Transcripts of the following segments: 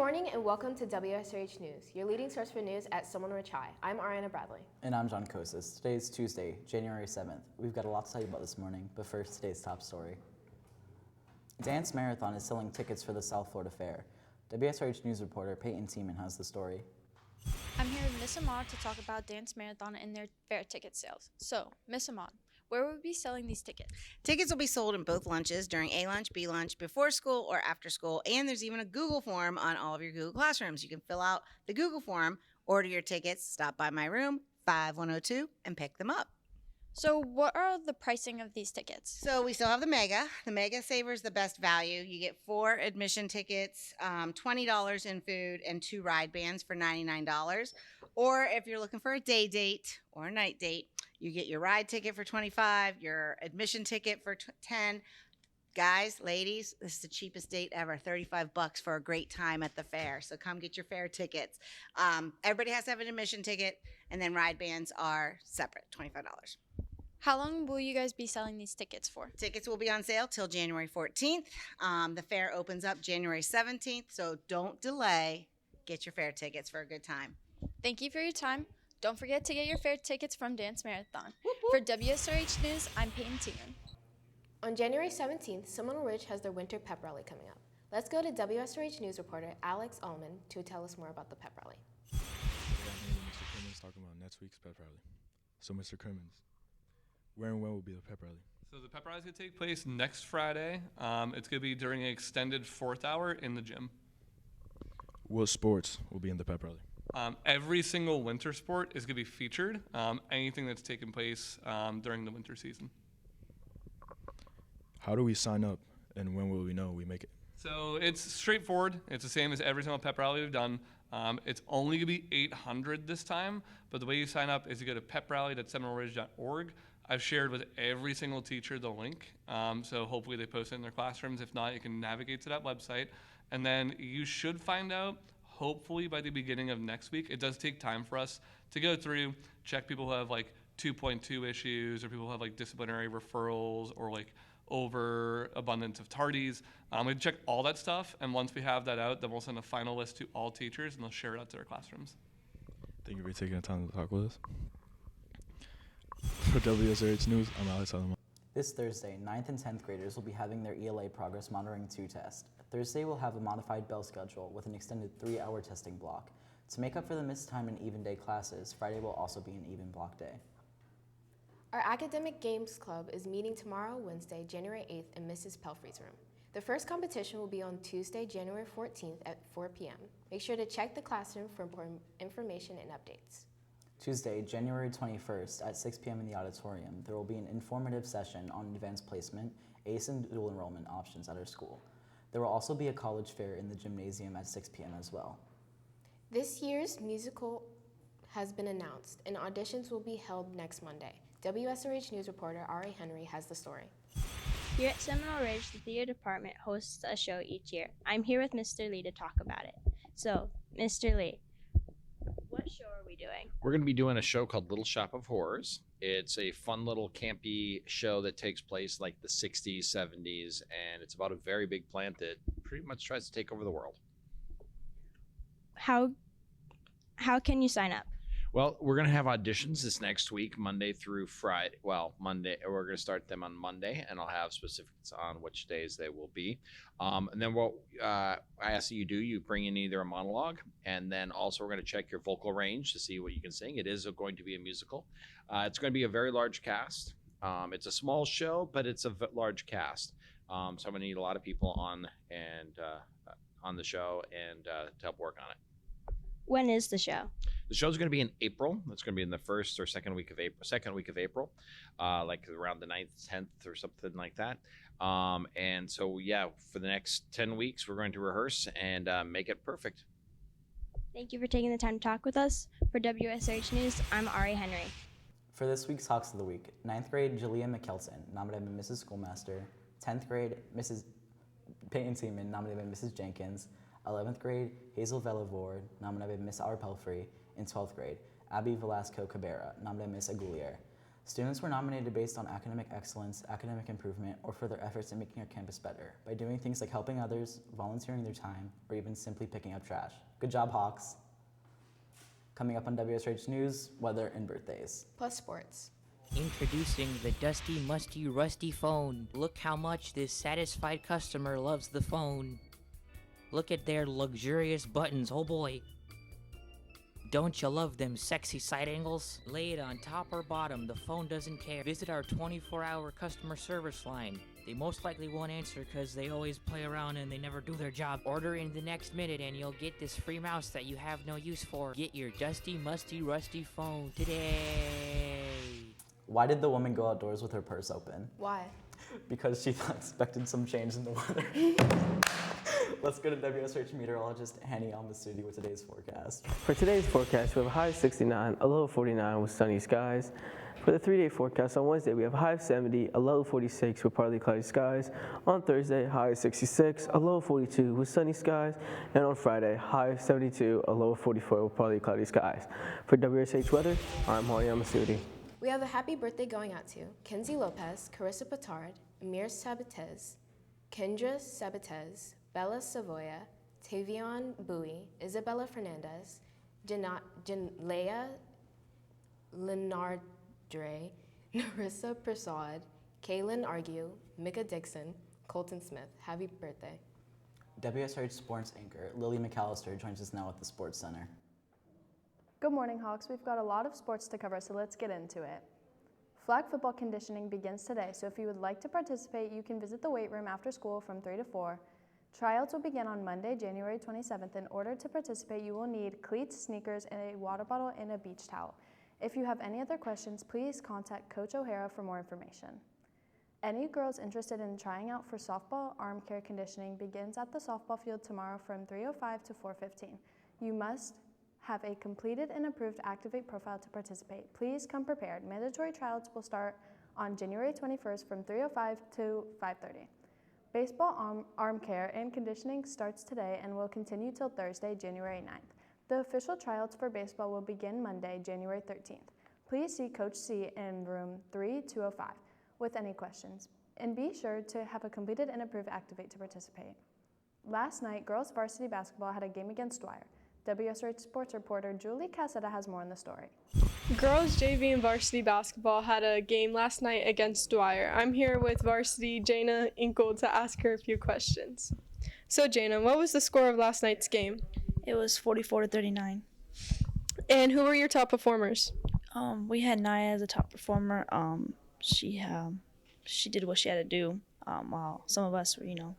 morning and welcome to Wsrh News, your leading source for news at Seminole High. I'm Ariana Bradley. And I'm John Kosis. Today is Tuesday, January 7th. We've got a lot to tell you about this morning, but first, today's top story. Dance Marathon is selling tickets for the South Florida Fair. Wsrh News reporter Peyton Tiemann has the story. I'm here with Miss Ahmad to talk about Dance Marathon and their fair ticket sales. So, Miss Ahmad, where will we be selling these tickets? Tickets will be sold in both lunches, during A lunch, B lunch, before school, or after school, and there's even a Google form on all of your Google Classrooms. You can fill out the Google form, order your tickets, stop by my room, 5102, and pick them up. So, what are the pricing of these tickets? So we still have the Mega. The Mega Saver is the best value. You get 4 admission tickets, $20 in food, and 2 ride bands for $99. Or if you're looking for a day date or a night date, you get your ride ticket for $25, your admission ticket for $10. Guys, ladies, this is the cheapest date ever, $35 for a great time at the fair. So come get your fair tickets. Everybody has to have an admission ticket, and then ride bands are separate, $25. How long will you guys be selling these tickets for? Tickets will be on sale till January 14th. The fair opens up January 17th, so don't delay. Get your fair tickets for a good time. Thank you for your time. Don't forget to get your fair tickets from Dance Marathon. For Wsrh News, I'm Peyton Tiemann. On January 17th, Seminole Ridge has their winter pep rally coming up. Let's go to Wsrh News reporter Alex Ullman to tell us more about the pep rally. Good afternoon, Mr. Crimmins talking about next week's pep rally. So, Mr. Crimmins, where and when will be the pep rally? So the pep rally is going to take place next Friday. It's going to be during an extended 4th hour in the gym. What sports will be in the pep rally? Every single winter sport is going to be featured, anything that's taken place during the winter season. How do we sign up, and when will we know we make it? So it's straightforward. It's the same as every single pep rally we've done. It's only going to be $800 this time, but the way you sign up is you go to peprally.seminoleridge.org. I've shared with every single teacher the link, so hopefully they post it in their classrooms. If not, you can navigate to that website, and then you should find out hopefully by the beginning of next week. It does take time for us to go through, check people who have like 2.2 issues, or people who have like disciplinary referrals, or like overabundance of tardies. We check all that stuff, and once we have that out, then we'll send a final list to all teachers, and they'll share it out to their classrooms. Thank you for taking the time to talk with us. For Wsrh News, I'm Alex Ullman. This Thursday, 9th and 10th graders will be having their ELA Progress Monitoring 2 test. Thursday will have a modified bell schedule with an extended 3-hour testing block. To make up for the missed time in even day classes, Friday will also be an even block day. Our Academic Games Club is meeting tomorrow, Wednesday, January 8th in Mrs. Pelfrey's room. The first competition will be on Tuesday, January 14th at 4 p.m. Make sure to check the classroom for important information and updates. Tuesday, January 21st at 6 p.m. in the auditorium, there will be an informative session on advanced placement, ACE and dual enrollment options at our school. There will also be a college fair in the gymnasium at 6 p.m. as well. This year's musical has been announced, and auditions will be held next Monday. Wsrh News reporter Ari Henry has the story. Here at Seminole Ridge, the theater department hosts a show each year. I'm here with Mr. Lee to talk about it. So, Mr. Lee, what show are we doing? We're going to be doing a show called Little Shop of Horrors. It's a fun little campy show that takes place like the 60s, 70s, and it's about a very big plant that pretty much tries to take over the world. How can you sign up? Well, we're going to have auditions this next week, Monday through Friday. Well, Monday, we're going to start them on Monday, and I'll have specifics on which days they will be. And then what I ask that you bring in either a monologue, and then also we're going to check your vocal range to see what you can sing. It is going to be a musical. It's going to be a very large cast. It's a small show, but it's a large cast. So I'm going to need a lot of people on the show and to help work on it. When is the show? The show's going to be in April. It's going to be in the first or second week of April, like around the 9th, 10th or something like that. And so, yeah, for the next 10 weeks, we're going to rehearse and make it perfect. Thank you for taking the time to talk with us. For Wsrh News, I'm Ari Henry. For this week's Hawks of the Week, 9th grade Julia McKelton, nominated by Mrs. Schoolmaster. 10th grade Mrs. Peyton Tiemann, nominated by Mrs. Jenkins. 11th grade Hazel Velavore, nominated by Miss R. Pelfrey. In 12th grade, Abby Velasco Cabrera, nominated by Miss Aguilier. Students were nominated based on academic excellence, academic improvement, or for their efforts in making our campus better by doing things like helping others, volunteering their time, or even simply picking up trash. Good job, Hawks. Coming up on WSRH News, weather and birthdays. Plus sports. Introducing the dusty, musty, rusty phone. Look how much this satisfied customer loves the phone. Look at their luxurious buttons, oh boy. Don't you love them sexy side angles? Lay it on top or bottom, the phone doesn't care. Visit our 24-hour customer service line. They most likely won't answer because they always play around and they never do their job. Order in the next minute and you'll get this free mouse that you have no use for. Get your dusty, musty, rusty phone today. Why did the woman go outdoors with her purse open? Why? Because she expected some change in the weather. Let's go to WSRH meteorologist Hani Al-Masudi with today's forecast. For today's forecast, we have a high of 69, a low of 49 with sunny skies. For the 3-day forecast on Wednesday, we have a high of 70, a low of 46 with partly cloudy skies. On Thursday, high of 66, a low of 42 with sunny skies. And on Friday, high of 72, a low of 44 with partly cloudy skies. For WSH weather, I'm Hani Al-Masudi. We have a happy birthday going out to Kenzie Lopez, Carissa Petard, Amir Sabatez, Kendra Sabatez, Bella Savoya, Tavion Bowie, Isabella Fernandez, Leia Lenardre, Narissa Prasad, Kaylin Argue, Mika Dixon, Colton Smith. Happy birthday. WSRH sports anchor Lily McAllister joins us now at the Sports Center. Good morning, Hawks. We've got a lot of sports to cover, so let's get into it. Flag football conditioning begins today, so if you would like to participate, you can visit the weight room after school from 3 to 4. Tryouts will begin on Monday, January 27th. In order to participate, you will need cleats, sneakers, and a water bottle and a beach towel. If you have any other questions, please contact Coach O'Hara for more information. Any girls interested in trying out for softball arm care conditioning begins at the softball field tomorrow from 3:05 to 4:15. You must have a completed and approved Activate profile to participate. Please come prepared. Mandatory tryouts will start on January 21st from 3:05 to 5:30. Baseball arm care and conditioning starts today and will continue till Thursday, January 9th. The official tryouts for baseball will begin Monday, January 13th. Please see Coach C in room 3205 with any questions. And be sure to have a completed and approved Activate to participate. Last night, girls varsity basketball had a game against Dwyer. WSRH sports reporter Julie Cassetta has more on the story. Girls JV and varsity basketball had a game last night against Dwyer. I'm here with varsity Jana Inkle to ask her a few questions. So Jana, what was the score of last night's game? It was 44-39. And who were your top performers? We had Naya as a top performer. She did what she had to do. While some of us were, a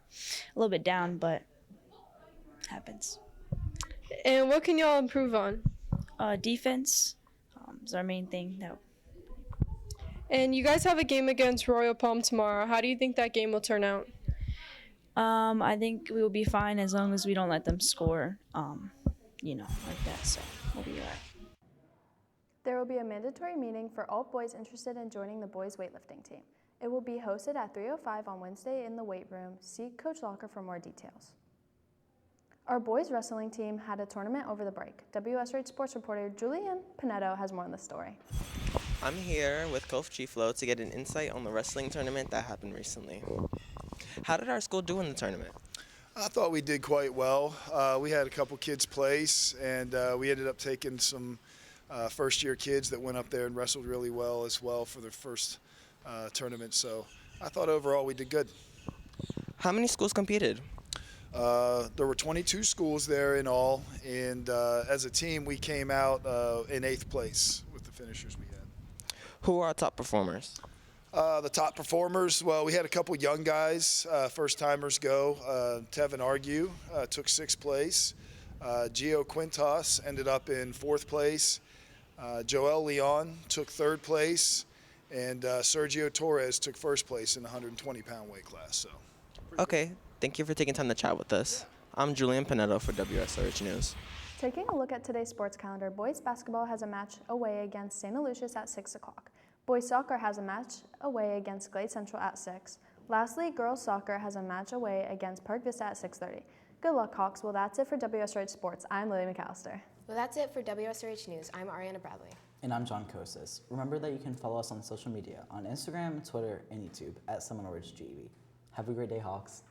little bit down, but happens. And what can y'all improve on? Defense is our main thing. And you guys have a game against Royal Palm tomorrow. How do you think that game will turn out? I think we will be fine as long as we don't let them score, like that. So we'll be all right. There will be a mandatory meeting for all boys interested in joining the boys weightlifting team. It will be hosted at 3:05 on Wednesday in the weight room. See Coach Locker for more details. Our boys wrestling team had a tournament over the break. WSRH sports reporter Julian Pinetto has more on the story. I'm here with Coach Chiflo to get an insight on the wrestling tournament that happened recently. How did our school do in the tournament? I thought we did quite well. We had a couple kids place, and we ended up taking some first-year kids that went up there and wrestled really well as well for their first tournament. So I thought overall we did good. How many schools competed? There were 22 schools there in all, and as a team we came out in 8th place with the finishers we had. Who are our top performers? The top performers, well, we had a couple young guys, first-timers go. Tevin Argue took 6th place. Gio Quintas ended up in 4th place. Joel Leon took 3rd place. And Sergio Torres took 1st place in the 120-pound weight class. So. Okay, thank you for taking time to chat with us. I'm Julian Pinetto for WSRH News. Taking a look at today's sports calendar, boys basketball has a match away against St. Lucius at 6 o'clock. Boys soccer has a match away against Glade Central at 6. Lastly, girls soccer has a match away against Park Vista at 6:30. Good luck, Hawks. Well, that's it for WSRH Sports. I'm Lily McAllister. Well, that's it for WSRH News. I'm Ariana Bradley. And I'm John Kosis. Remember that you can follow us on social media on Instagram, Twitter, and YouTube at Seminole Ridge GEV. Have a great day, Hawks.